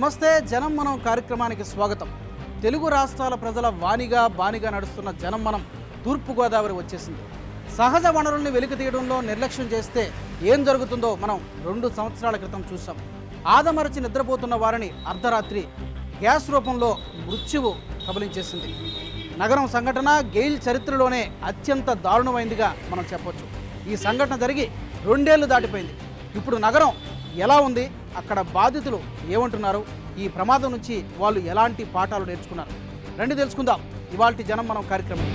నమస్తే జనం మనం కార్యక్రమానికి స్వాగతం. తెలుగు రాష్ట్రాల ప్రజల బానిగా నడుస్తున్న జనం మనం తూర్పుగోదావరి వచ్చేసింది. సహజ వనరుల్ని వెలికి తీయడంలో నిర్లక్ష్యం చేస్తే ఏం జరుగుతుందో మనం 2 సంవత్సరాల క్రితం చూసాం. ఆదమరచి నిద్రపోతున్న వారిని అర్ధరాత్రి గ్యాస్ రూపంలో మృత్యువు కబలించేసింది. నగరం సంఘటన గెయిల్ చరిత్రలోనే అత్యంత దారుణమైందిగా మనం చెప్పొచ్చు. ఈ సంఘటన జరిగి 2 ఏళ్లు దాటిపోయింది. ఇప్పుడు నగరం ఎలా ఉంది, అక్కడ బాధితులు ఏమంటున్నారు, ఈ ప్రమాదం నుంచి వాళ్ళు ఎలాంటి పాఠాలు నేర్చుకున్నారు, రండి తెలుసుకుందాం ఇవాల్టి జనం మనం కార్యక్రమం.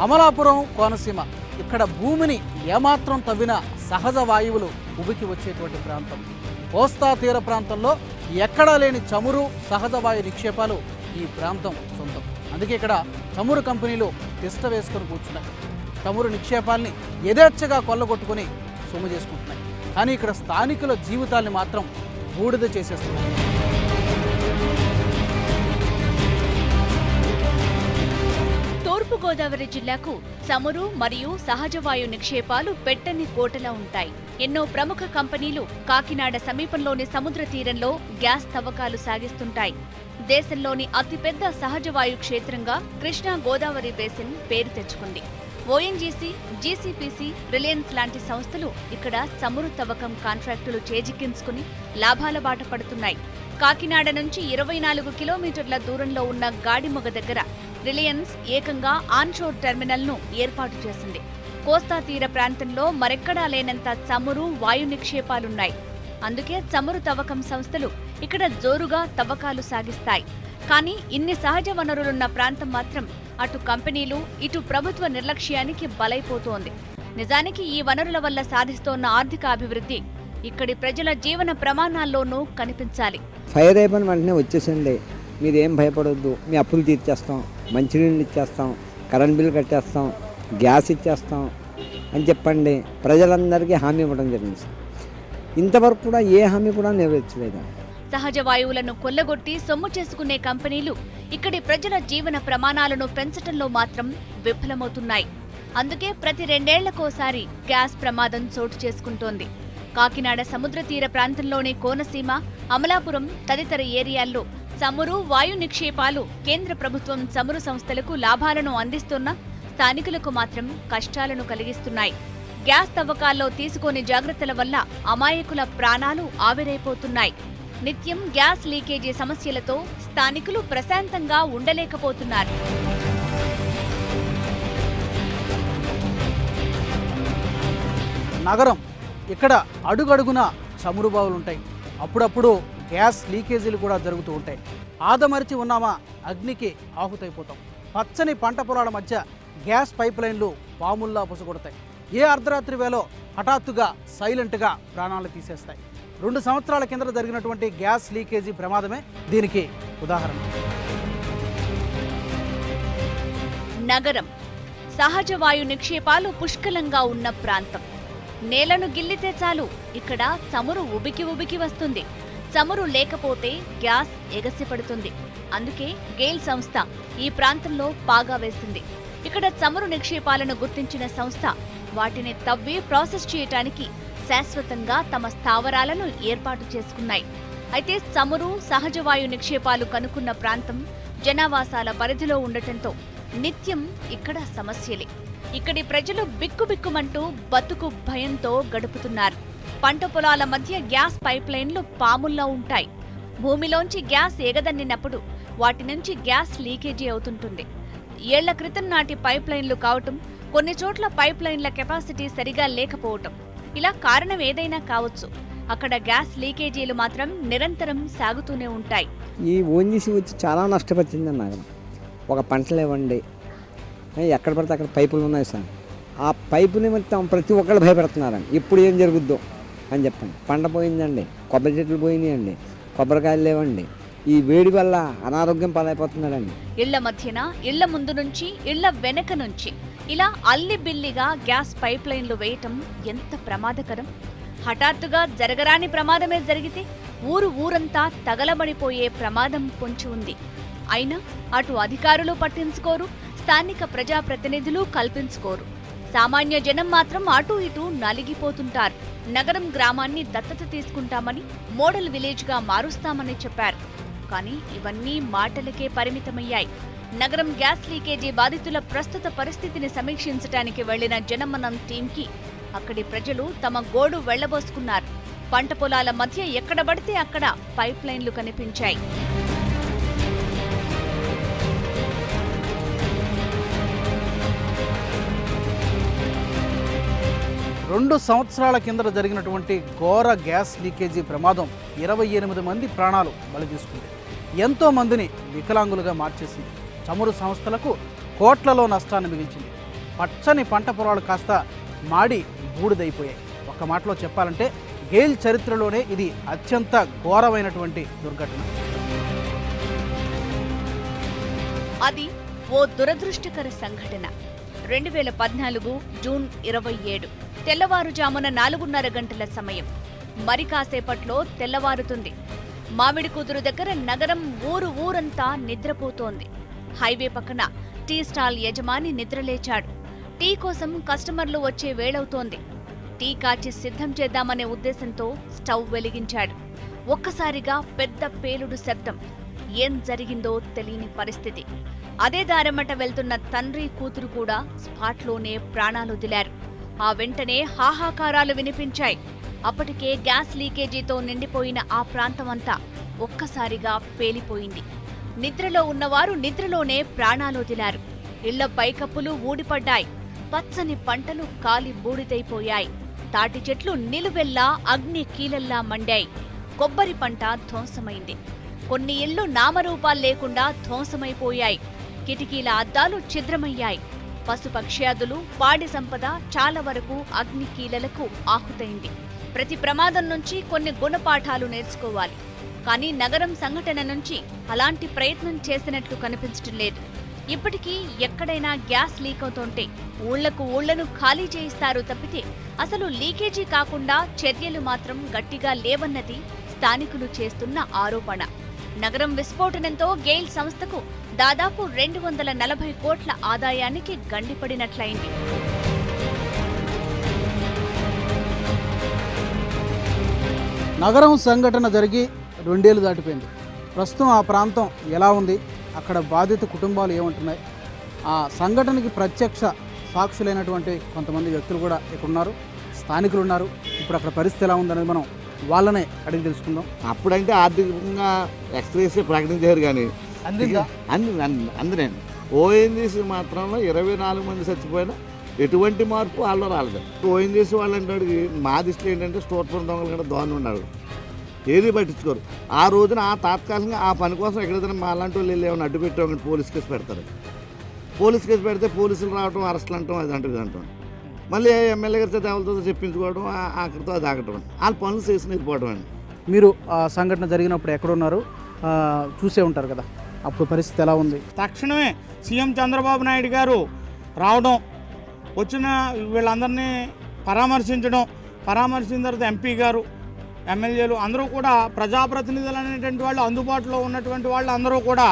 అమలాపురం కోనసీమ, ఇక్కడ భూమిని ఏమాత్రం తవ్వినా సహజ వాయువులు ఉబికి వచ్చేటువంటి ప్రాంతం. కోస్తా తీర ప్రాంతంలో ఎక్కడా లేని చమురు సహజ వాయు నిక్షేపాలు ఈ ప్రాంతం సొంతం. అందుకే ఇక్కడ చమురు కంపెనీలు తిష్ట వేసుకొని కూర్చున్నాయి. చమురు నిక్షేపాల్ని యథేచ్ఛగా కొల్లగొట్టుకుని సొమ్ము చేసుకుంటున్నాయి. కానీ ఇక్కడ స్థానికుల జీవితాల్ని మాత్రం బూడిద చేసేస్తున్నాయి. తూర్పుగోదావరి జిల్లాకు చమురు మరియు సహజ వాయు నిక్షేపాలు పెట్టని కోటలా ఉంటాయి. ఎన్నో ప్రముఖ కంపెనీలు కాకినాడ సమీపంలోని సముద్ర తీరంలో గ్యాస్ తవ్వకాలు సాగిస్తుంటాయి. దేశంలోని అతిపెద్ద సహజ వాయు క్షేత్రంగా కృష్ణా గోదావరి బేసిన్ పేరు తెచ్చుకుంది. ఓఎన్జీసీ, జీసీపీసీ, రిలయన్స్ లాంటి సంస్థలు ఇక్కడ చమురు తవ్వకం కాంట్రాక్టులు చేజిక్కించుకుని లాభాల బాట పడుతున్నాయి. కాకినాడ నుంచి 24 కిలోమీటర్ల దూరంలో ఉన్న గాడిమొగ దగ్గర రిలయన్స్ ఏకంగా ఆన్షోర్ టెర్మినల్ను ఏర్పాటు చేసింది. కోస్తా తీర ప్రాంతంలో మరెక్కడా లేనంత చమురు వాయు నిక్షేపాలున్నాయి. అందుకే చమురు తవ్వకం సంస్థలు ఇక్కడ జోరుగా తవ్వకాలు సాగిస్తాయి. కానీ ఇన్ని సహజ వనరులున్న ప్రాంతం మాత్రం అటు కంపెనీలు ఇటు ప్రభుత్వ నిర్లక్ష్యానికి బలైపోతోంది. నిజానికి ఈ వనరుల వల్ల సాధిస్తోన్న ఆర్థిక అభివృద్ధి ఇక్కడి ప్రజల జీవన ప్రమాణాల్లోనూ కనిపించాలి. ఫైర్ అయిపోయిన వెంటనే వచ్చేసండి, మీరేం భయపడొద్దు, మీ అప్పులు తీర్చేస్తాం, మంచినీళ్ళు ఇచ్చేస్తాం, కరెంట్ బిల్లు కట్టేస్తాం, గ్యాస్ ఇచ్చేస్తాం అని చెప్పండి ప్రజలందరికీ హామీ ఇవ్వడం జరిగింది. ఇంతవరకు కూడా ఏ హామీ కూడా నెరవేర్చలేదు. సహజ వాయువులను కొల్లగొట్టి సొమ్ము చేసుకునే కంపెనీలు ఇక్కడి ప్రజల జీవన ప్రమాణాలను పెంచటంలో మాత్రం విఫలమవుతున్నాయి. అందుకే ప్రతి 2 ఏళ్లకోసారి గ్యాస్ ప్రమాదం చోటు చేసుకుంటోంది. కాకినాడ సముద్ర తీర ప్రాంతంలోని కోనసీమ, అమలాపురం తదితర ఏరియాల్లో చమురు వాయు నిక్షేపాలు కేంద్ర ప్రభుత్వం చమురు సంస్థలకు లాభాలను అందిస్తున్నా స్థానికులకు మాత్రం కష్టాలను కలిగిస్తున్నాయి. గ్యాస్ తవ్వకాల్లో తీసుకోని జాగ్రత్తల వల్ల అమాయకుల ప్రాణాలు ఆవిరైపోతున్నాయి. నిత్యం గ్యాస్ లీకేజీ సమస్యలతో స్థానికులు ప్రశాంతంగా ఉండలేకపోతున్నారు. నగరం ఇక్కడ అడుగడుగున చమురు బావులుంటాయి. అప్పుడప్పుడు గ్యాస్ లీకేజీలు కూడా జరుగుతూ ఉంటాయి. ఆదమరిచి ఉన్నామా అగ్నికి ఆహుతైపోతాం. పచ్చని పంట పొలాల మధ్య గ్యాస్ పైప్ లైన్లు పాముల్లా పొసగొడతాయి. ఏ అర్ధరాత్రి వేళో హఠాత్తుగా సైలెంట్గా ప్రాణాలు తీసేస్తాయి. 2 సంవత్సరాల కింద జరిగినటువంటి గ్యాస్ లీకేజీ ప్రమాదమే దీనికి ఉదాహరణ. నగరం సహజ వాయు నిక్షేపాలు పుష్కలంగా ఉన్న ప్రాంతం. నేలను గిల్లితే చాలు ఇక్కడ చమురు ఉబికి వస్తుంది. చమురు లేకపోతే గ్యాస్ ఎగసిపడుతుంది. అందుకే గెయిల్ సంస్థ ఈ ప్రాంతంలో పాగా వేసింది. ఇక్కడ చమురు నిక్షేపాలను గుర్తించిన సంస్థ వాటిని తవ్వి ప్రాసెస్ చేయటానికి శాశ్వతంగా తమ స్థావరాలను ఏర్పాటు చేసుకున్నాయి. అయితే చమురు సహజ వాయు నిక్షేపాలు కనుక్కున్న ప్రాంతం జనావాసాల పరిధిలో ఉండటంతో నిత్యం ఇక్కడ సమస్యలే. ఇక్కడి ప్రజలు బిక్కుబిక్కుమంటూ బతుకు భయంతో గడుపుతున్నారు. పంట పొలాల మధ్య గ్యాస్ పైప్ లైన్లు పాముల్లా ఉంటాయి. భూమిలోంచి గ్యాస్ ఎగదన్నినప్పుడు వాటి నుంచి గ్యాస్ లీకేజీ అవుతుంటుంది. ఏళ్ల క్రితం నాటి పైప్ లైన్లు కావటం, కొన్ని చోట్ల పైప్ లైన్ల కెపాసిటీ సరిగా లేకపోవటం, ఇలా కారణం ఏదైనా కావచ్చు. అక్కడ గ్యాస్ లీకేజీలు మాత్రం నిరంతరం సాగుతూనే ఉంటాయి. ఈ ఓఎన్జీసీ వచ్చి చాలా నష్టపరిచింది నగరం. ఒక పంటలు ఇవ్వండి, ఎక్కడ పడితే అక్కడ పైపులు ఉన్నాయి సార్. ఆ పైపు నిమిత్తం ప్రతి ఒక్కళ్ళు భయపెడుతున్నారండి, ఇప్పుడు ఏం జరుగుద్దో అని చెప్పండి. పంట పోయిందండి, కొబ్బరి చెట్లు పోయినాయండి, కొబ్బరికాయలు లేవండి. ఈ వేడి వల్ల అనారోగ్యం పాలైపోతున్నారండి. ఇళ్ల మధ్యన, ఇళ్ల ముందు నుంచి, ఇళ్ల వెనక నుంచి ఇలా అల్లిబిల్లిగా గ్యాస్ పైప్ లైన్లు వేయటం ఎంత ప్రమాదకరం. హఠాత్తుగా జరగరాని ప్రమాదమే జరిగితే ఊరంతా తగలబడిపోయే ప్రమాదం పొంచి ఉంది. అయినా అటు అధికారులు పట్టించుకోరు, స్థానిక ప్రజాప్రతినిధులు కల్పించుకోరు. సామాన్య జనం మాత్రం అటూ ఇటూ నలిగిపోతుంటారు. నగరం గ్రామాన్ని దత్తత తీసుకుంటామని, మోడల్ విలేజ్గా మారుస్తామని చెప్పారు. కానీ ఇవన్నీ మాటలకే పరిమితమయ్యాయి. నగరం గ్యాస్ లీకేజీ బాధితుల ప్రస్తుత పరిస్థితిని సమీక్షించడానికి వెళ్లిన జనమనం టీంకి అక్కడి ప్రజలు తమ గోడు వెళ్లబోసుకున్నారు. పంట పొలాల మధ్య ఎక్కడ పడితే అక్కడ పైప్ లైన్లు కనిపించాయి. రెండు సంవత్సరాల కిందట జరిగినటువంటి ఘోర గ్యాస్ లీకేజీ ప్రమాదం 28 మంది ప్రాణాలు బలి తీసుకుంది. ఎంతో మందిని వికలాంగులుగా మార్చేసింది. చమురు సంస్థలకు కోట్లలో నష్టాన్ని మిగిల్చింది. పచ్చని పంట పొలాలు కాస్త మాడి బూడిదైపోయాయి. ఒక్క మాటలో చెప్పాలంటే గెయిల్ చరిత్రలోనే ఇది అత్యంత ఘోరమైనటువంటి దుర్ఘటన. అది ఓ దురదృష్టకర సంఘటన. 2014 జూన్ 27 తెల్లవారుజామున 4:30 గంటల సమయం. మరి కాసేపట్లో తెల్లవారుతుంది. మామిడి కుదురు దగ్గర నగరం ఊరంతా నిద్రపోతోంది. హైవే పక్కన టీ స్టాల్ యజమాని నిద్రలేచాడు. టీ కోసం కస్టమర్లు వచ్చే వేళవుతోంది. టీ కాచి సిద్ధం చేద్దామనే ఉద్దేశంతో స్టవ్ వెలిగించాడు. ఒక్కసారిగా పెద్ద పేలుడు శబ్దం. ఏం జరిగిందో తెలియని పరిస్థితి. అదే దారమట వెళ్తున్న తండ్రి కూతురు కూడా స్పాట్లోనే ప్రాణాలొదిలారు. ఆ వెంటనే హాహాకారాలు వినిపించాయి. అప్పటికే గ్యాస్ లీకేజీతో నిండిపోయిన ఆ ప్రాంతమంతా ఒక్కసారిగా పేలిపోయింది. నిద్రలో ఉన్నవారు నిద్రలోనే ప్రాణాలొదిలారు. ఇళ్ల పైకప్పులు ఊడిపడ్డాయి. పచ్చని పంటలు కాలి బూడిదైపోయాయి. తాటి చెట్లు నిలువెల్లా అగ్ని కీలల్లా మండాయి. కొబ్బరి పంట ధ్వంసమైంది. కొన్ని ఇళ్లు నామరూపాలు లేకుండా ధ్వంసమైపోయాయి. కిటికీల అద్దాలు ఛిద్రమయ్యాయి. పశుపక్ష్యాదులు, పాడి సంపద చాలా వరకు అగ్ని కీలలకు ఆహుతైంది. ప్రతి ప్రమాదం నుంచి కొన్ని గుణపాఠాలు నేర్చుకోవాలి. కానీ నగరం సంఘటన నుంచి అలాంటి ప్రయత్నం చేసినట్లు కనిపించడం లేదు. ఇప్పటికీ ఎక్కడైనా గ్యాస్ లీక్ అవుతుంటే ఊళ్లను ఖాళీ చేయిస్తారు తప్పితే అసలు లీకేజీ కాకుండా చర్యలు మాత్రం గట్టిగా లేవన్నది స్థానికులు చేస్తున్న ఆరోపణ. నగరం విస్ఫోటనంతో గెయిల్ సంస్థకు దాదాపు 240 కోట్ల ఆదాయానికి గండిపడినట్లయింది. నగరం సంఘటన జరిగి 2 ఏళ్లు దాటిపోయింది. ప్రస్తుతం ఆ ప్రాంతం ఎలా ఉంది, అక్కడ బాధిత కుటుంబాలు ఏమంటున్నాయి, ఆ సంఘటనకి ప్రత్యక్ష సాక్షులైనటువంటి కొంతమంది వ్యక్తులు కూడా ఇక్కడ ఉన్నారు, స్థానికులు ఉన్నారు. ఇప్పుడు అక్కడ పరిస్థితి ఎలా ఉందనేది మనం వాళ్ళనే అడిగి తెలుసుకుందాం. అప్పుడంటే ఆర్థికంగా ఎక్స్ప్రెస్ ప్రకటించారు కానీ అందునే ఓఎన్జీసీ మాత్రంలో 24 మంది చచ్చిపోయినా ఎటువంటి మార్పు వాళ్ళు రాలేదు. ఓఎన్జీసీ వాళ్ళు అంటే మా దృష్టిలో ఏంటంటే స్టోర్ దొంగలు కూడా దోని ఉన్నాడు, ఏది పట్టించుకోరు. ఆ రోజున ఆ తాత్కాలికంగా ఆ పని కోసం ఎక్కడైనా మా అలాంటి వాళ్ళు వెళ్ళి ఏమైనా అడ్డు పెట్టామని పోలీస్ కేసు పెడతారు. పోలీస్ కేసు పెడితే పోలీసులు రావడం, అరెస్టులు అంటాం, అది అంటుంది అంటాం. మళ్ళీ ఎమ్మెల్యే గారితో దేవలతో చెప్పించుకోవడం, ఆఖరితో అది ఆగటం, వాళ్ళ పనులు చేసి వెళ్ళిపోవడం అండి. మీరు ఆ సంఘటన జరిగినప్పుడు ఎక్కడున్నారు, చూసే ఉంటారు కదా, అప్పుడు పరిస్థితి ఎలా ఉంది? తక్షణమే సీఎం చంద్రబాబు నాయుడు గారు రావడం, వచ్చిన వీళ్ళందరినీ పరామర్శించిన తర్వాత ఎంపీ గారు, ఎమ్మెల్యేలు అందరూ కూడా, ప్రజాప్రతినిధులు అనేటువంటి వాళ్ళు, అందుబాటులో ఉన్నటువంటి వాళ్ళు అందరూ కూడా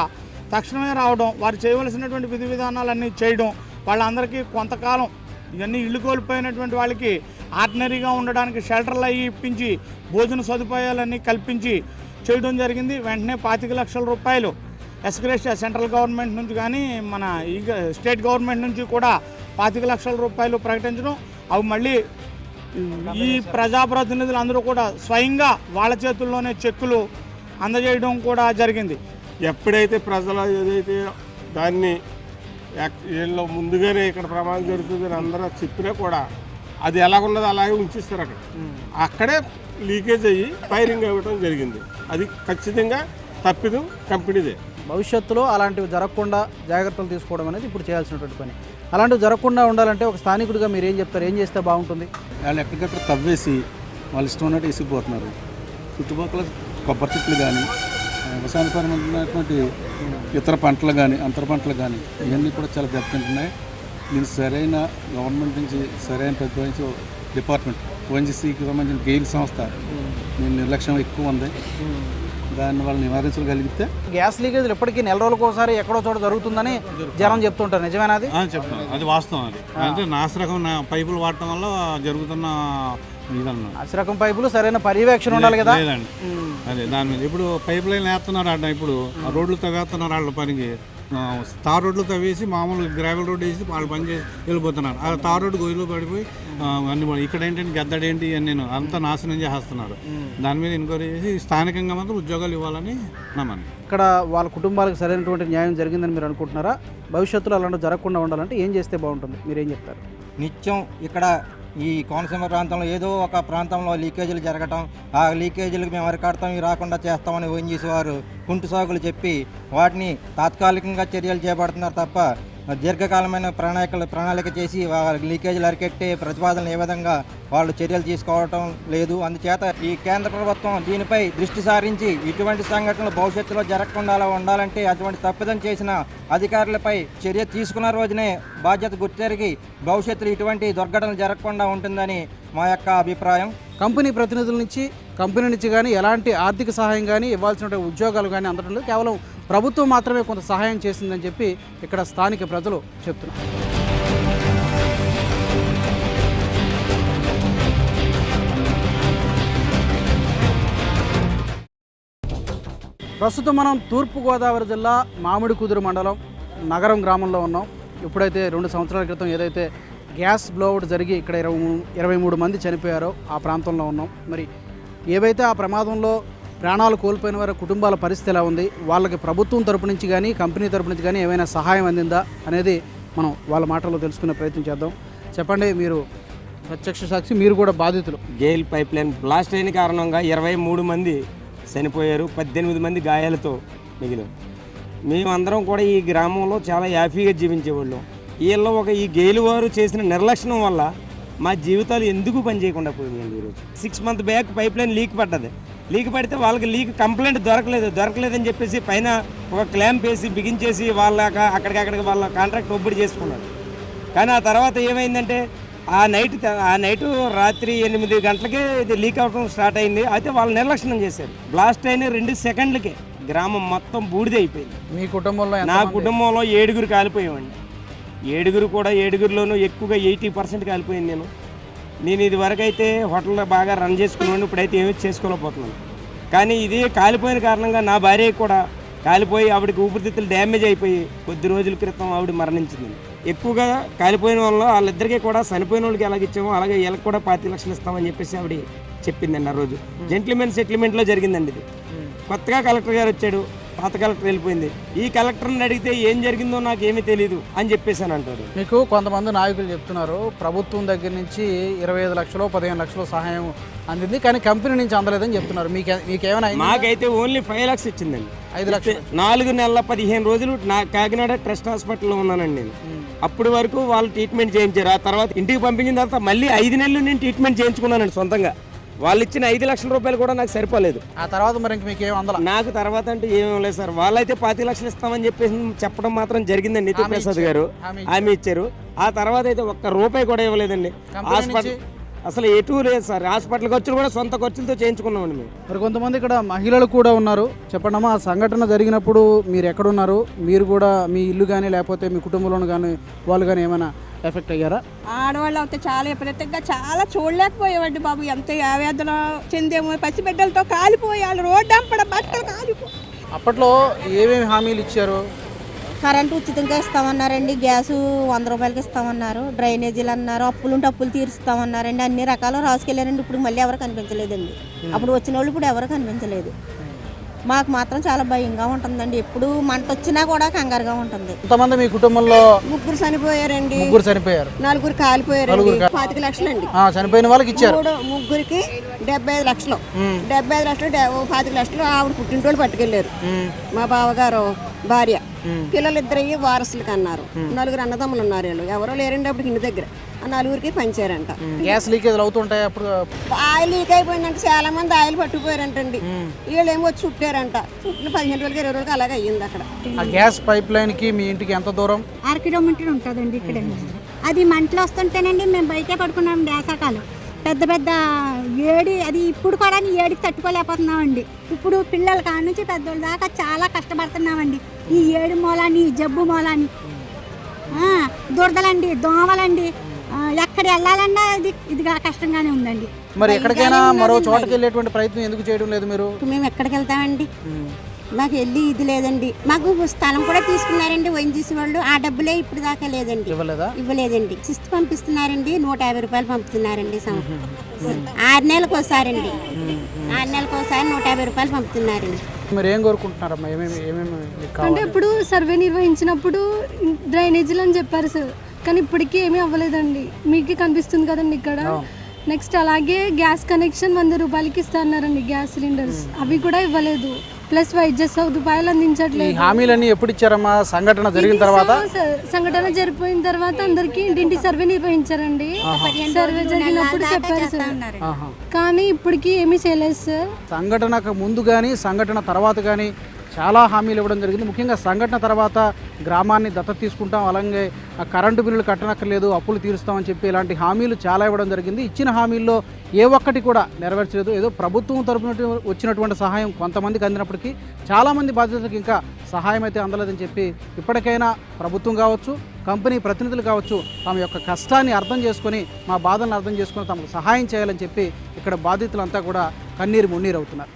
తక్షణమే రావడం, వారు చేయవలసినటువంటి విధి విధానాలన్నీ చేయడం, వాళ్ళందరికీ కొంతకాలం ఇవన్నీ ఇల్లు కోల్పోయినటువంటి వాళ్ళకి ఆర్డినరీగా ఉండడానికి షెల్టర్లు అవి ఇప్పించి భోజన సదుపాయాలన్నీ కల్పించి చేయడం జరిగింది. వెంటనే 25 లక్షల రూపాయలు ఎస్గ్రేషియా సెంట్రల్ గవర్నమెంట్ నుంచి కానీ మన స్టేట్ గవర్నమెంట్ నుంచి కూడా 25 లక్షల రూపాయలు ప్రకటించడం, అవి మళ్ళీ ఈ ప్రజాప్రతినిధులు అందరూ కూడా స్వయంగా వాళ్ళ చేతుల్లోనే చెక్కులు అందజేయడం కూడా జరిగింది. ఎప్పుడైతే ప్రజలు ఏదైతే దాన్ని వీళ్ళు ముందుగానే ఇక్కడ ప్రమాదం జరుగుతుందని అందరూ చెప్పినా కూడా అది ఎలాగున్నదో అలాగే ఉంచిస్తారు. అక్కడే లీకేజ్ అయ్యి ఫైరింగ్ అవ్వడం జరిగింది. అది ఖచ్చితంగా తప్పిదం కంపెనీదే. భవిష్యత్తులో అలాంటివి జరగకుండా జాగ్రత్తలు తీసుకోవడం అనేది ఇప్పుడు చేయాల్సినటువంటి పని. అలాంటివి జరగకుండా ఉండాలంటే ఒక స్థానికుడిగా మీరు ఏం చెప్తారు, ఏం చేస్తే బాగుంటుంది? వాళ్ళు ఎక్కడికక్కడ తవ్వేసి వాళ్ళు ఇష్టం ఉన్నట్టు వేసిపోతున్నారు. చుట్టుపక్కల కొబ్బరి చెట్లు కానీ, వ్యవసాయపరమైనటువంటి ఇతర పంటలు కానీ, అంతర పంటలు కానీ, ఇవన్నీ కూడా చాలా దెబ్బతింటున్నాయి. దీన్ని సరైన గవర్నమెంట్ నుంచి సరైన ప్రతిపాదించే డిపార్ట్మెంట్, ఓఎన్జీసీకి సంబంధించిన గెయిల్ సంస్థ దీని నిర్లక్ష్యం ఎక్కువ ఉంది. దాన్ని వాళ్ళు నివారించగలిగితే గ్యాస్ లీకేజ్ ఇప్పటికీ నెల రోజులకు ఒకసారి ఎక్కడో చోట జరుగుతుందని జనం చెప్తుంటారు, నిజమేనా అది? చెప్తాను, అది వాస్తవం. అది అంటే నాసిరకం పైపులు వాడటం వల్ల జరుగుతున్న ఇదన్నా. నాసిరకం పైపులు సరైన పర్యవేక్షణ ఉండాలి కదా. లేదండి, అదే దాని మీద ఇప్పుడు పైప్ లైన్ వేస్తున్నారు అన్న, ఇప్పుడు రోడ్లు తవ్వేస్తున్నారు వాళ్ళ పనికి. తార్ రోడ్లు తవ్వేసి మామూలు గ్రావెల్ రోడ్ వేసి వాళ్ళు పని చేసి వెళ్ళిపోతున్నారు. ఆ తార్ రోడ్డు గొయ్యిలో పడిపోయి అన్ని ఇక్కడ ఏంటంటే గద్దడేంటి నేను అంతా నాశనం చేస్తున్నారు. దాని మీద ఎంక్వైరీ చేసి స్థానికంగా మాత్రం ఉద్యోగాలు ఇవ్వాలని నమ్మను. ఇక్కడ వాళ్ళ కుటుంబాలకు సరైనటువంటి న్యాయం జరిగిందని మీరు అనుకుంటున్నారా? భవిష్యత్తులో అలాంటి జరగకుండా ఉండాలంటే ఏం చేస్తే బాగుంటుంది, మీరేం చెప్తారు? నిత్యం ఇక్కడ ఈ కోనసీమ ప్రాంతంలో ఏదో ఒక ప్రాంతంలో లీకేజీలు జరగటం, ఆ లీకేజీలకు మేము అరికడతాం, ఇవి రాకుండా చేస్తామని ఓఎన్జీసీ వారు కుంటు సాగులు చెప్పి వాటిని తాత్కాలికంగా చర్యలు చేపడుతున్నారు తప్ప దీర్ఘకాలమైన ప్రణాళిక చేసి లీకేజీలు అరికెట్టే ప్రతిపాదనలు ఏ విధంగా వాళ్ళు చర్యలు తీసుకోవటం లేదు. అందుచేత ఈ కేంద్ర ప్రభుత్వం దీనిపై దృష్టి సారించి ఇటువంటి సంఘటనలు భవిష్యత్తులో జరగకుండా ఉండాలంటే అటువంటి తప్పిదం చేసిన అధికారులపై చర్య తీసుకున్న రోజునే బాధ్యత గుర్తెరిగి భవిష్యత్తులో ఇటువంటి దుర్ఘటనలు జరగకుండా ఉంటుందని మా యొక్క అభిప్రాయం. కంపెనీ ప్రతినిధుల నుంచి కంపెనీ నుంచి కానీ ఎలాంటి ఆర్థిక సహాయం కానీ ఇవ్వాల్సిన ఉద్యోగాలు కానీ అందడం లేదు, కేవలం ప్రభుత్వం మాత్రమే కొంత సహాయం చేసిందని చెప్పి ఇక్కడ స్థానిక ప్రజలు చెప్తున్నారు. ప్రస్తుతం మనం తూర్పుగోదావరి జిల్లా మామిడికుదురు మండలం నగరం గ్రామంలో ఉన్నాం. ఇప్పుడైతే 2 సంవత్సరాల క్రితం ఏదైతే గ్యాస్ బ్లోఅవుట్ జరిగి ఇక్కడ 23 మంది చనిపోయారో ఆ ప్రాంతంలో ఉన్నాం. మరి ఏవైతే ఆ ప్రమాదంలో ప్రాణాలు కోల్పోయిన వారి కుటుంబాల పరిస్థితి ఎలా ఉంది, వాళ్ళకి ప్రభుత్వం తరపు నుంచి కానీ కంపెనీ తరపు నుంచి కానీ ఏమైనా సహాయం అందిందా అనేది మనం వాళ్ళ మాటల్లో తెలుసుకునే ప్రయత్నం చేద్దాం. చెప్పండి, మీరు ప్రత్యక్ష సాక్షి, మీరు కూడా బాధితులు. గేల్ పైప్ లైన్ బ్లాస్ట్ అయిన కారణంగా 23 మంది చనిపోయారు, 18 మంది గాయాలతో మిగిలారు. మేమందరం కూడా ఈ గ్రామంలో చాలా హ్యాపీగా జీవించేవాళ్ళం. వీళ్ళు ఈ గేలు వారు చేసిన నిర్లక్ష్యం వల్ల మా జీవితాలు ఎందుకు పనిచేయకుండా పోయిందండి. ఈరోజు 6 month back pipe line leak పడ్డది. లీక్ పడితే వాళ్ళకి లీక్ కంప్లైంట్ దొరకలేదని చెప్పేసి పైన ఒక క్లాంప్ వేసి బిగించేసి అక్కడికి వాళ్ళ కాంట్రాక్ట్ ఒబ్బడి చేసుకున్నారు. కానీ ఆ తర్వాత ఏమైందంటే ఆ నైట్ రాత్రి 8 గంటలకే ఇది లీక్ అవడం స్టార్ట్ అయింది. అయితే వాళ్ళు నిర్లక్ష్యం చేశారు. బ్లాస్ట్ అయిన 2 సెకండ్లకే గ్రామం మొత్తం బూడిద అయిపోయింది. మీ కుటుంబంలో నా కుటుంబంలో 7 కాలిపోయామండి. 7లోనూ ఎక్కువగా 80% కాలిపోయింది. నేను ఇది వరకు అయితే హోటల్లో బాగా రన్ చేసుకున్నాను, ఇప్పుడైతే ఏమీ చేసుకోలేకపోతున్నాను. కానీ ఇది కాలిపోయిన కారణంగా నా భార్య కూడా కాలిపోయి ఆవిడకి ఊపిరితిత్తులు డ్యామేజ్ అయిపోయి కొద్ది రోజుల క్రితం ఆవిడ మరణించింది. ఎక్కువగా కాలిపోయిన వల్ల వాళ్ళిద్దరికీ కూడా చనిపోయిన వాళ్ళకి ఎలాగ ఇచ్చామో అలాగే వీళ్ళకి కూడా 25 లక్షలు ఇస్తామని చెప్పేసి ఆవిడ చెప్పిందండి. ఆ రోజు జెంట్లీమెన్ సెటిల్మెంట్లో జరిగిందండి ఇది. కొత్తగా కలెక్టర్ గారు వచ్చాడు, పాత కలెక్టర్ వెళ్ళిపోయింది. ఈ కలెక్టర్ని అడిగితే ఏం జరిగిందో నాకు ఏమీ తెలియదు అని చెప్పేసి అని అంటాడు. మీకు కొంతమంది నాయకులు చెప్తున్నారు ప్రభుత్వం దగ్గర నుంచి 25 లక్షలు 15 లక్షలు సహాయం అందింది, కానీ కంపెనీ నుంచి అందలేదని చెప్తున్నారు. మీకేమైనా? మాకైతే ఓన్లీ 5 లక్షలు ఇచ్చిందండి. 5 లక్షలు 4 నెలల 15 రోజులు నా కాకినాడ ట్రస్ట్ హాస్పిటల్లో ఉన్నానండి నేను. అప్పటి వరకు వాళ్ళు ట్రీట్మెంట్ చేయించారు. ఆ తర్వాత ఇంటికి పంపించిన తర్వాత మళ్ళీ 5 నెలలు నేను ట్రీట్మెంట్ చేయించుకున్నానండి సొంతంగా. వాళ్ళు ఇచ్చిన 5 లక్షల రూపాయలు కూడా నాకు సరిపోలేదు. ఆ తర్వాత మరి ఇంక మీకు ఏమందల? నాకు తర్వాత అంటే ఏమేమి లేదు సార్. వాళ్ళైతే 25 లక్షలు ఇస్తామని చెప్పేసి చెప్పడం మాత్రం జరిగిందండి. నితిన్ ప్రసాద్ గారు హామీ ఇచ్చారు. ఆ తర్వాత అయితే 1 రూపాయి కూడా ఇవ్వలేదండి. హాస్పిటల్ అసలు ఎటు లేదు సార్. హాస్పిటల్ ఖర్చులు కూడా సొంత ఖర్చులతో చేయించుకున్నామండి మేము. మరి కొంతమంది ఇక్కడ మహిళలు కూడా ఉన్నారు. చెప్పండమ్మా, ఆ సంఘటన జరిగినప్పుడు మీరు ఎక్కడున్నారు? మీరు కూడా మీ ఇల్లు కానీ లేకపోతే మీ కుటుంబంలో కానీ వాళ్ళు కానీ ఏమైనా ఎఫెక్ట్ అయ్యారా? ఆడవాళ్ళు అయితే చాలా విపరీతంగా చాలా చూడలేకపోయేవాడి బాబు. ఎంత ఆవేదన చెందేమో. పసిబిడ్డలతో కాలిపోయాలి, రోడ్డు అంపడ బట్టలు కాలిపోయి. అప్పట్లో ఏమేమి హామీలు ఇచ్చారు? కరెంటు ఉచితంగా ఇస్తామన్నారండి, గ్యాసు 100 రూపాయలకి ఇస్తామన్నారు, డ్రైనేజీలు అన్నారు, అప్పులుంటే అప్పులు తీరుస్తామన్నారండి. అన్ని రకాలు రాసుకెళ్ళారండి. ఇప్పుడు మళ్ళీ ఎవరు కనిపించలేదండి. అప్పుడు వచ్చిన వాళ్ళు ఇప్పుడు ఎవరు కనిపించలేదు. మాకు మాత్రం చాలా భయంగా ఉంటుందండి. ఎప్పుడు మంట వచ్చినా కూడా కంగారుగా ఉంటుంది. ఎంతమంది మీ కుటుంబంలో? 3 చనిపోయారండి. 3 చనిపోయారు, 4 కాలిపోయారండి. 25 లక్షలండి చనిపోయిన వాళ్ళకి ఇచ్చారు. 3 75 లక్షలు. 75 లక్షలు 25 లక్షలు ఆవిడ పుట్టినరోజు పట్టుకెళ్ళారు. మా బావగారు భార్య, పిల్లలిద్దరు వారసులకి అన్నారు. 4 అన్నదమ్ములు ఉన్నారు. వీళ్ళు ఎవరో లేరండి అప్పుడు ఇంటి దగ్గర. ఆ 4 పంచారంట. గ్యాస్ లీకేజ్ అవుతుంటాయి అప్పుడు. ఆయిల్ లీక్ అయిపోయిందంటే చాలా మంది ఆయిల్ పట్టుకుపోయారంటండి. వీళ్ళు ఏమో వచ్చి చుట్టారంట. చుట్టిన 15 రోజులకి 20 రోజులకి అలాగే అయ్యింది అక్కడ. ఆ గ్యాస్ పైప్ లైన్ కి మీ ఇంటికి ఎంత దూరం? 6 కిలోమీటర్లు ఉంటుందండి. ఇక్కడ అది మంటలు వస్తుంటేనండి మేము బయటే పడుకున్నాం వేసవకాలం. పెద్ద పెద్ద అది ఇప్పుడు కూడా ఏడికి తట్టుకోలేకపోతున్నామండి. ఇప్పుడు పిల్లల కాడ నుంచి పెద్దోళ్ళ దాకా చాలా కష్టపడుతున్నామండి. ఈ ఏడు మూలాన్ని, ఈ జబ్బు మూలాన్ని, దురదలండి, దోమలండి, ఎక్కడ వెళ్ళాలన్నా ఇదిగా కష్టంగానే ఉందండి. మరి ఎక్కడికైనా మరో చోటకి వెళ్ళేటువంటి ప్రయత్నం ఎందుకు చేయడం లేదు మీరు? మేము ఎక్కడికి వెళ్తామండి, మాకు వెళ్ళి ఇది లేదండి. మాకు స్థలం కూడా తీసుకున్నారండి ఓఎన్జీసీ వాళ్ళు, ఆ డబ్బులే ఇప్పుడు దాకా లేదండి, ఇవ్వలేదండి. శిస్తు పంపిస్తున్నారండి, 150 రూపాయలు పంపుతున్నారండి. 6 నెలలకు ఒకసారండి, 6 నెలలకు ఒకసారి 150 రూపాయలు పంపుతున్నారండి. మీరు ఏం కోరుకుంటున్నారమ్మా? అంటే ఇప్పుడు సర్వే నిర్వహించినప్పుడు డ్రైనేజీలు అని చెప్పారు సార్, కానీ ఇప్పటికీ ఏమీ అవ్వలేదండి. మీకు కనిపిస్తుంది కదండి ఇక్కడ. నెక్స్ట్ అలాగే గ్యాస్ కనెక్షన్ 100 రూపాయలకి ఇస్తారన్నారండి, గ్యాస్ సిలిండర్స్ అవి కూడా ఇవ్వలేదు. ప్లస్ వైద్య సదుపాయాలు అందించట్లేదు. హామీలన్నీ ఎప్పుడు ఇచ్చారమ్మా? సంఘటన జరిగిన తర్వాత, సంఘటన జరిపోయిన తర్వాత అందరికి ఇంటింటి సర్వే నిర్వహించారండి. సర్వే జరిగినప్పుడు చెప్పారు సార్, కానీ ఇప్పటికీ ఏమీ చేయలేదు సార్. సంఘటనకు ముందు కానీ సంఘటన తర్వాత కానీ చాలా హామీలు ఇవ్వడం జరిగింది. ముఖ్యంగా సంఘటన తర్వాత గ్రామాన్ని దత్తత తీసుకుంటాం, అలాగే కరెంటు బిల్లులు కట్టనక్కర్లేదు, అప్పులు తీరుస్తామని చెప్పి ఇలాంటి హామీలు చాలా ఇవ్వడం జరిగింది. ఇచ్చిన హామీల్లో ఏ ఒక్కటి కూడా నెరవేర్చలేదు. ఏదో ప్రభుత్వం తరపున వచ్చినటువంటి సహాయం కొంతమందికి అందినప్పటికీ చాలామంది బాధ్యతలకు ఇంకా సహాయం అయితే అందలేదని చెప్పి ఇప్పటికైనా ప్రభుత్వం కావచ్చు, కంపెనీ ప్రతినిధులు కావచ్చు, తమ యొక్క కష్టాన్ని అర్థం చేసుకొని, మా బాధలను అర్థం చేసుకొని తమకు సహాయం చేయాలని చెప్పి ఇక్కడ బాధితులంతా కూడా కన్నీరు మున్నీరు అవుతున్నారు.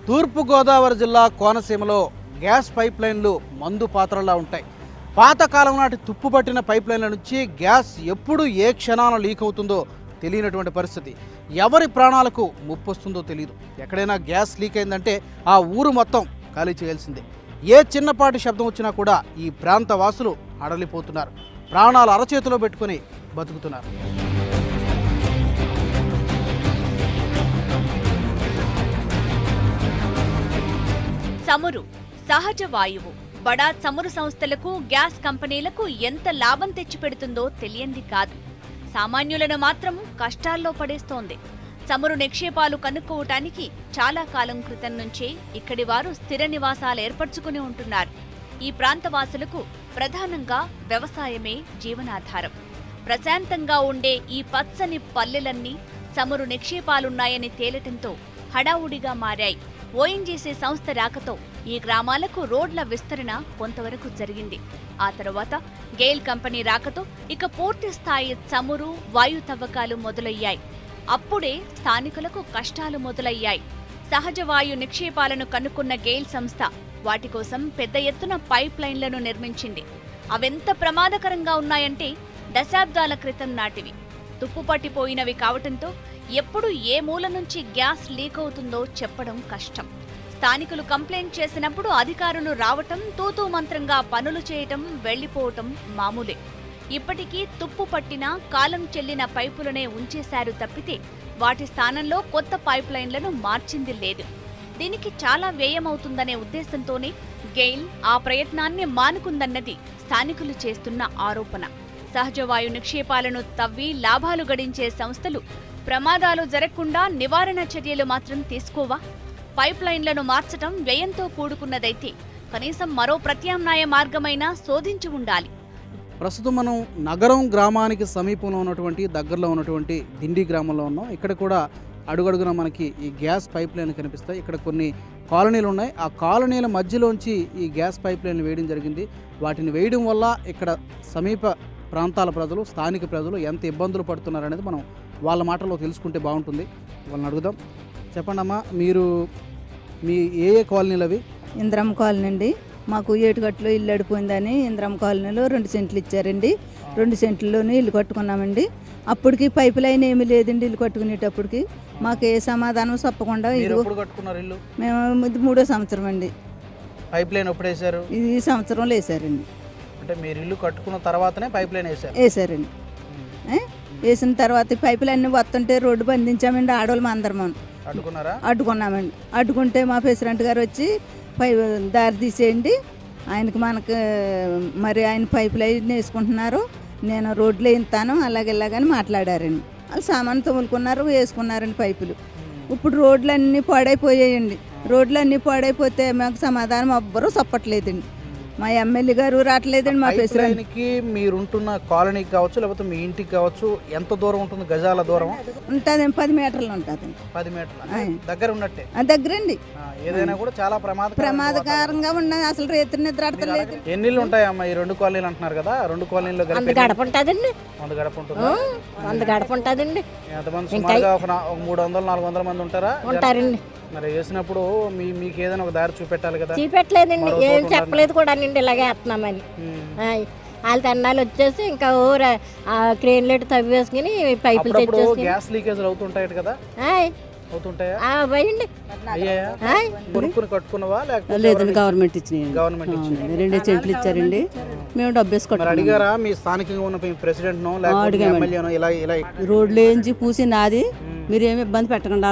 తూర్పుగోదావరి జిల్లా కోనసీమలో గ్యాస్ పైప్ లైన్లు మందు పాత్రలా ఉంటాయి. పాతకాలం నాటి తుప్పుపట్టిన పైప్ లైన్ల నుంచి గ్యాస్ ఎప్పుడు ఏ క్షణాన లీక్ అవుతుందో తెలియనటువంటి పరిస్థితి. ఎవరి ప్రాణాలకు ముప్పు వస్తుందో తెలియదు. ఎక్కడైనా గ్యాస్ లీక్ అయిందంటే ఆ ఊరు మొత్తం ఖాళీ చేయాల్సిందే. ఏ చిన్నపాటి శబ్దం వచ్చినా కూడా ఈ ప్రాంత వాసులు అడలిపోతున్నారు. ప్రాణాలు అరచేతిలో పెట్టుకుని బతుకుతున్నారు. చమురు సహజ వాయువు బడా చమురు సంస్థలకు, గ్యాస్ కంపెనీలకు ఎంత లాభం తెచ్చిపెడుతుందో తెలియంది కాదు. సామాన్యులను మాత్రం కష్టాల్లో పడేస్తోంది. చమురు నిక్షేపాలు కనుక్కోవటానికి చాలా కాలం క్రితం నుంచే ఇక్కడి వారు స్థిర నివాసాలు ఏర్పరచుకుని ఉంటున్నారు. ఈ ప్రాంతవాసులకు ప్రధానంగా వ్యవసాయమే జీవనాధారం. ప్రశాంతంగా ఉండే ఈ పచ్చని పల్లెలన్నీ చమురు నిక్షేపాలున్నాయని తేలటంతో హడావుడిగా మారాయి. ఓఎన్జీసీ సంస్థ రాకతో ఈ గ్రామాలకు రోడ్ల విస్తరణ కొంతవరకు జరిగింది. ఆ తర్వాత గెయిల్ కంపెనీ రాకతో ఇక పూర్తి స్థాయి చమురు, వాయు తవ్వకాలు మొదలయ్యాయి. అప్పుడే స్థానికులకు కష్టాలు మొదలయ్యాయి. సహజ వాయు నిక్షేపాలను కనుక్కున్న గెయిల్ సంస్థ వాటి కోసం పెద్ద ఎత్తున పైప్ లైన్లను నిర్మించింది. అవెంత ప్రమాదకరంగా ఉన్నాయంటే దశాబ్దాల క్రితం నాటివి, తుప్పుపట్టిపోయినవి కావటంతో ఎప్పుడు ఏ మూల నుంచి గ్యాస్ లీక్ అవుతుందో చెప్పడం కష్టం. స్థానికులు కంప్లైంట్ చేసినప్పుడు అధికారులు రావటం, తూతూ మంత్రంగా పనులు చేయటం, వెళ్లిపోవటం మామూలే. ఇప్పటికీ తుప్పు పట్టిన, కాలం చెల్లిన పైపులనే ఉంచేశారు తప్పితే వాటి స్థానంలో కొత్త పైప్ లైన్లను మార్చింది లేదు. దీనికి చాలా వ్యయమవుతుందనే ఉద్దేశంతోనే గెయిల్ ఆ ప్రయత్నాన్ని మానుకుందన్నది స్థానికులు చేస్తున్న ఆరోపణ. సహజవాయు నిక్షేపాలను తవ్వి లాభాలు గడించే సంస్థలు ప్రమాదాలు జరగకుండా నివారణ చర్యలు మాత్రం తీసుకోవా? పైప్ లైన్లను మార్చటం వ్యయంతో కూడుకున్నదైతే కనీసం మరో ప్రత్యామ్నాయ మార్గమైనా శోధించి ఉండాలి. ప్రస్తుతం మనం నగరం గ్రామానికి సమీపంలో ఉన్నటువంటి, దగ్గరలో ఉన్నటువంటి దిండి గ్రామంలో ఉన్నాం. ఇక్కడ కూడా అడుగడుగున మనకి ఈ గ్యాస్ పైప్ లైన్ కనిపిస్తాయి. ఇక్కడ కొన్ని కాలనీలు ఉన్నాయి. ఆ కాలనీల మధ్యలోంచి ఈ గ్యాస్ పైప్ లైన్ వేయడం జరిగింది. వాటిని వేయడం వల్ల ఇక్కడ సమీప ప్రాంతాల ప్రజలు, స్థానిక ప్రజలు ఎంత ఇబ్బందులు పడుతున్నారనేది మనం వాళ్ళ మాటల్లో తెలుసుకుంటే బాగుంటుంది. వాళ్ళని అడుగుదాం. చెప్పండి అమ్మా, మీరు మీ ఏ కాలనీలు అవి? ఇంద్రమ్మ కాలనీ అండి. మాకు ఏటుగట్లో ఇల్లు అడిపోయిందని ఇంద్రమ్మ కాలనీలో 2 సెంట్లు ఇచ్చారండి. 2 సెంట్లలోనే ఇల్లు కట్టుకున్నామండి. అప్పటికి పైప్ లైన్ ఏమీ లేదండి. ఇల్లు కట్టుకునేటప్పటికి మాకు ఏ సమాధానం చెప్పకుండా మేము ఇది 3వ సంవత్సరం అండి. పైప్ లైన్ ఎప్పుడు వేసారు? ఇది ఈ సంవత్సరంలో వేసారండి. అంటే మీరు ఇల్లు కట్టుకున్న తర్వాతనే పైప్ లైన్ వేసారండి. వేసిన తర్వాత పైపులు అన్నీ వస్తుంటే రోడ్డు బంధించామండి. ఆడవాళ్ళం అందరం అడ్డుకున్నామండి. అడ్డుకుంటే మా ప్రెసిడెంట్ గారు వచ్చి దారి తీసేయండి, ఆయనకి మనకు మరి ఆయన పైపు లైన్ వేసుకుంటున్నారు, నేను రోడ్లు వేస్తాను అలాగని మాట్లాడారండి. వాళ్ళు సామాను తోలుకున్నారు, వేసుకున్నారండి పైపులు. ఇప్పుడు రోడ్లు అన్నీ పాడైపోయాయండి. రోడ్లు అన్నీ పాడైపోతే మాకు సమాధానం ఎవ్వరూ చెప్పట్లేదండి. మా ఎమ్మెల్యే గారు రావట్లేదండి. మా ప్రెసిడెంట్ పైపులైన్కి మీరుంటున్న కాలనీకి కావచ్చు లేకపోతే మీ ఇంటికి కావచ్చు ఎంత దూరం ఉంటుంది? గజాల దూరం ఉంటుంది, 10 మీటర్లు ఉంటుందండి. 10 మీటర్లు దగ్గర ఉన్నట్టే. దగ్గరండి. ఏదైనా కూడా చాలా ప్రమాదకరంగా ఉన్నది. అసలు రేత్రి నిద్ర ఆడతలేదు. ఎన్ని ఇళ్ళు ఉంటాయమ్మా? ఈ 2 కాలనీలు అంటున్నారు కదా, 2 కాలనీలో గడప ఉంటుందండి. 100 గడప ఉంటుంది. 100 గడప ఉంటుందండి. ఎంతమంది? సుమారుగా ఒక 300-400 మంది ఉంటారా? ఉంటారండి. మరి వేసినప్పుడు మీకు ఏదైనా ఒక దారి చూపెట్టాలి కదా. చూపెట్టలేదండి, ఏం చెప్పలేదు కూడా అండి. ఇలాగే వేస్తున్నామని వాళ్ళ తన్నాలు వచ్చేసి ఇంకా క్రేన్ లెట్ తవ్వేసుకుని పైపులు తెచ్చేసి గ్యాస్ లీకేజ్ అవుతుంటాయి కదా. అవుతుంటాయా? కొనుక్కుని కట్టుకున్నావా లేదండి? గవర్నమెంట్ ఇచ్చినాయి. గవర్నమెంట్ ఇచ్చింది. 2 చెంట్లు ఇచ్చారండి. మేము డబ్బు వేసుకుంటాం. అడిగారా మీ స్థానికంగా ఉన్న ప్రెసిడెంట్ నో లేకపోతే ఎమ్మెల్యేనో ఇలా రోడ్లు వేయించి పూసి నాది, మీరు ఏమి ఇబ్బంది పెట్టకుండా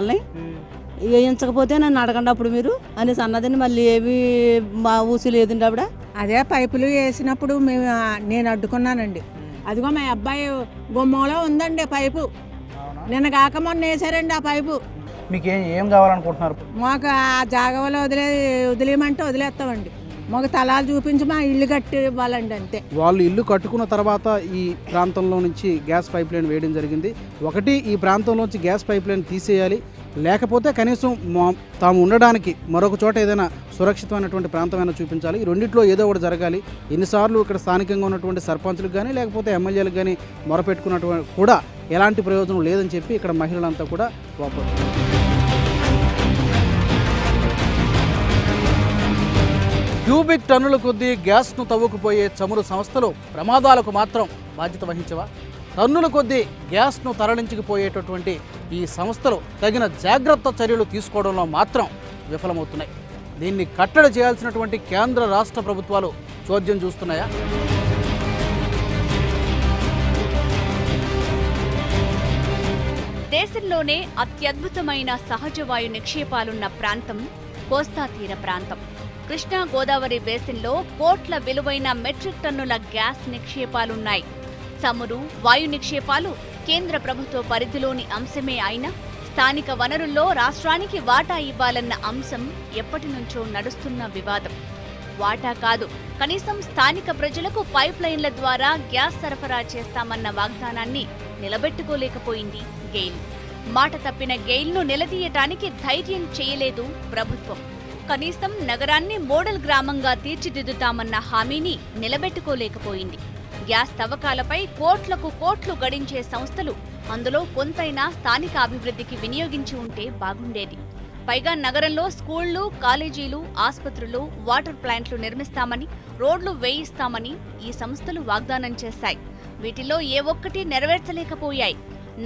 వేయించకపోతే నన్ను అడగండి అప్పుడు మీరు అనేసి అన్నదని. మళ్ళీ ఏమి మా ఊసి లేదండి ఆవిడ. అదే పైపులు వేసినప్పుడు నేను అడ్డుకున్నానండి. అదిగో మా అబ్బాయి గుమ్మంలో ఉందండి పైపు. నిన్న కాక మొన్న వేసారండి ఆ పైపు. మీకు ఏం కావాలనుకుంటున్నారు? మాకు ఆ జాగలో వదిలేయమంటే వదిలేస్తామండి. మాకు తలాలు చూపించి మా ఇల్లు కట్టి ఇవ్వాలండి, అంతే. వాళ్ళు ఇల్లు కట్టుకున్న తర్వాత ఈ ప్రాంతంలో నుంచి గ్యాస్ పైప్ లైన్ వేయడం జరిగింది. ఒకటి, ఈ ప్రాంతంలోంచి గ్యాస్ పైప్ లైన్ తీసేయాలి, లేకపోతే కనీసం తాము ఉండడానికి మరొక చోట ఏదైనా సురక్షితమైనటువంటి ప్రాంతమైనా చూపించాలి. ఈ రెండిట్లో ఏదో ఒకటి జరగాలి. ఎన్నిసార్లు ఇక్కడ స్థానికంగా ఉన్నటువంటి సర్పంచులకు కానీ లేకపోతే ఎమ్మెల్యేలకు కానీ మొరపెట్టుకున్నటువంటి కూడా ఎలాంటి ప్రయోజనం లేదని చెప్పి ఇక్కడ మహిళలంతా కూడా వాపోతున్నారు. క్యూబిక్ టన్నుల కొద్దీ గ్యాస్ను తవ్వుకుపోయే చమురు సంస్థలు ప్రమాదాలకు మాత్రం బాధ్యత వహించవా? టన్నుల కొద్దీ గ్యాస్ను తరలించుకుపోయేటటువంటి ఈ సంస్థలు తగిన జాగ్రత్త చర్యలు తీసుకోవడంలో మాత్రం విఫలమవుతున్నాయి. దీన్ని కట్టడి చేయాల్సినటువంటి కేంద్ర రాష్ట్ర ప్రభుత్వాలు చోద్యం చూస్తున్నాయా? దేశంలోనే అత్యద్భుతమైన సహజ వాయు నిక్షేపాలున్న ప్రాంతం కోస్తా తీర ప్రాంతం. కృష్ణా గోదావరి బేసిన్లో కోట్ల విలువైన మెట్రిక్ టన్నుల గ్యాస్ నిక్షేపాలున్నాయి. చమురు, వాయు నిక్షేపాలు కేంద్ర ప్రభుత్వ పరిధిలోని అంశమే అయినా స్థానిక వనరుల్లో రాష్ట్రానికి వాటా ఇవ్వాలన్న అంశం ఎప్పటి నుంచో నడుస్తున్న వివాదం. వాటా కాదు, కనీసం స్థానిక ప్రజలకు పైప్ లైన్ల ద్వారా గ్యాస్ సరఫరా చేస్తామన్న వాగ్దానాన్ని నిలబెట్టుకోలేకపోయింది గెయిల్. మాట తప్పిన గెయిల్ను నిలదీయటానికి ధైర్యం చేయలేదు ప్రభుత్వం. కనీసం నగరాన్ని మోడల్ గ్రామంగా తీర్చిదిద్దుతామన్న హామీని నిలబెట్టుకోలేకపోయింది. గ్యాస్ తవ్వకాలపై కోట్లకు కోట్లు గడించే సంస్థలు అందులో కొంతైనా స్థానిక అభివృద్ధికి వినియోగించి ఉంటే బాగుండేది. పైగా నగరంలో స్కూళ్లు, కాలేజీలు, ఆసుపత్రులు, వాటర్ ప్లాంట్లు నిర్మిస్తామని, రోడ్లు వేయిస్తామని ఈ సంస్థలు వాగ్దానం చేశాయి. వీటిలో ఏ ఒక్కటి నెరవేర్చలేకపోయాయి.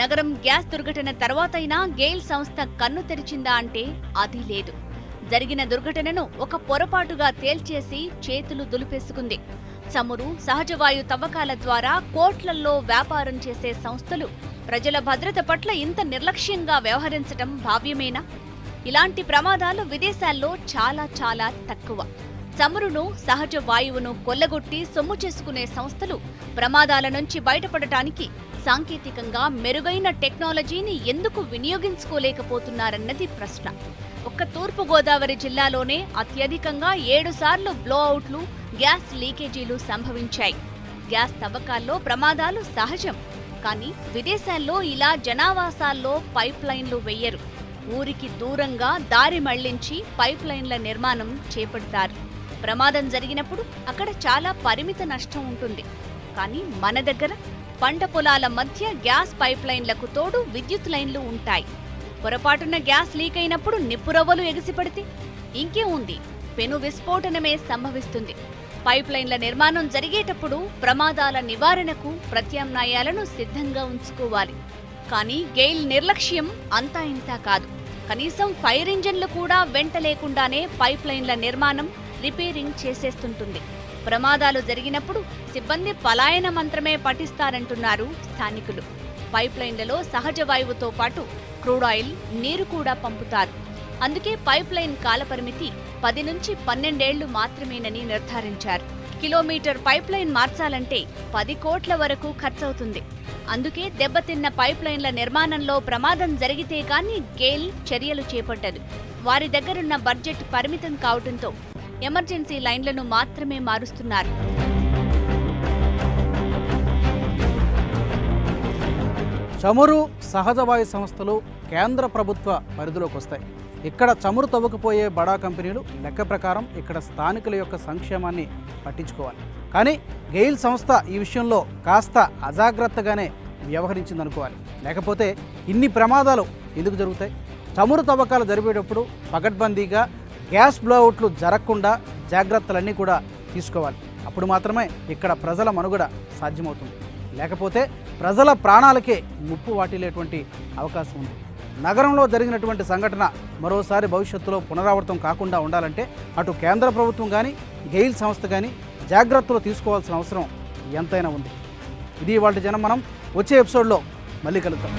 నగరం గ్యాస్ దుర్ఘటన తర్వాతైనా గెయిల్ సంస్థ కన్ను తెరిచిందా అంటే అది లేదు. జరిగిన దుర్ఘటనను ఒక పొరపాటుగా తేల్చేసి చేతులు దులిపేసుకుంది. చమురు, సహజవాయు తవ్వకాల ద్వారా కోట్లల్లో వ్యాపారం చేసే సంస్థలు ప్రజల భద్రత పట్ల ఇంత నిర్లక్ష్యంగా వ్యవహరించటం భావ్యమేనా? ఇలాంటి ప్రమాదాలు విదేశాల్లో చాలా చాలా తక్కువ. చమురును, సహజ వాయువును కొల్లగొట్టి సొమ్ము చేసుకునే సంస్థలు ప్రమాదాల నుంచి బయటపడటానికి సాంకేతికంగా మెరుగైన టెక్నాలజీని ఎందుకు వినియోగించుకోలేకపోతున్నారన్నది ప్రశ్న. ఒక్క తూర్పు గోదావరి జిల్లాలోనే అత్యధికంగా 7 సార్లు బ్లోఅవుట్లు, గ్యాస్ లీకేజీలు సంభవించాయి. గ్యాస్ తవ్వకాల్లో ప్రమాదాలు సహజం. కానీ విదేశాల్లో ఇలా జనావాసాల్లో పైప్ లైన్లు వెయ్యరు. ఊరికి దూరంగా దారి మళ్లించి పైప్ లైన్ల నిర్మాణం చేపడతారు. ప్రమాదం జరిగినప్పుడు అక్కడ చాలా పరిమిత నష్టం ఉంటుంది. కానీ మన దగ్గర పంట పొలాల మధ్య గ్యాస్ పైప్ లైన్లకు తోడు విద్యుత్ లైన్లు ఉంటాయి. పొరపాటున గ్యాస్ లీక్ అయినప్పుడు నిప్పురవ్వలు ఎగిసిపడితే ఇంకే ఉంది, పెను విస్ఫోటనమే సంభవిస్తుంది. పైప్ లైన్ల నిర్మాణం జరిగేటప్పుడు ప్రమాదాల నివారణకు ప్రత్యామ్నాయాలను సిద్ధంగా ఉంచుకోవాలి. కానీ గెయిల్ నిర్లక్ష్యం అంతా ఇంతా కాదు. కనీసం ఫైర్ ఇంజన్లు కూడా వెంట లేకుండానే పైప్ లైన్ల నిర్మాణం, రిపేరింగ్ చేసేస్తుంటుంది. ప్రమాదాలు జరిగినప్పుడు సిబ్బంది పలాయన మంత్రమే పఠిస్తారంటున్నారు స్థానికులు. పైప్ లైన్లలో సహజ వాయువుతో పాటు క్రూడ్ ఆయిల్, నీరు కూడా పంపుతారు. అందుకే పైప్ లైన్ కాలపరిమితి 10 నుంచి 12 ఏళ్లు మాత్రమేనని నిర్ధారించారు. కిలోమీటర్ పైప్ లైన్ మార్చాలంటే 10 కోట్ల వరకు ఖర్చవుతుంది. అందుకే దెబ్బతిన్న పైప్ లైన్ల నిర్మాణంలో ప్రమాదం జరిగితే కానీ గెయిల్ చర్యలు చేపట్టదు. వారి దగ్గరున్న బడ్జెట్ పరిమితం కావడంతో ఎమర్జెన్సీ లైన్లను మాత్రమే మారుస్తున్నారు. చమురు, సహజవాయు సంస్థలు కేంద్ర ప్రభుత్వ పరిధిలోకి వస్తాయి. ఇక్కడ చమురు తవ్వకపోయే బడా కంపెనీలు లెక్క ప్రకారం ఇక్కడ స్థానికుల యొక్క సంక్షేమాన్ని పట్టించుకోవాలి. కానీ గెయిల్ సంస్థ ఈ విషయంలో కాస్త అజాగ్రత్తగానే వ్యవహరించిందనుకోవాలి. లేకపోతే ఇన్ని ప్రమాదాలు ఎందుకు జరుగుతాయి? చమురు తవ్వకాలు జరిపేటప్పుడు పకడ్బందీగా గ్యాస్ బ్లోఅవుట్లు జరగకుండా జాగ్రత్తలన్నీ కూడా తీసుకోవాలి. అప్పుడు మాత్రమే ఇక్కడ ప్రజల మనుగడ సాధ్యమవుతుంది. లేకపోతే ప్రజల ప్రాణాలకే ముప్పు వాటిల్లేటువంటి అవకాశం ఉంది. నగరంలో జరిగినటువంటి సంఘటన మరోసారి భవిష్యత్తులో పునరావృతం కాకుండా ఉండాలంటే అటు కేంద్ర ప్రభుత్వం కానీ గెయిల్ సంస్థ కానీ జాగ్రత్తలు తీసుకోవాల్సిన అవసరం ఎంతైనా ఉంది. ఇది ఇవాళ జనం. మనం వచ్చే ఎపిసోడ్లో మళ్ళీ కలుద్దాం.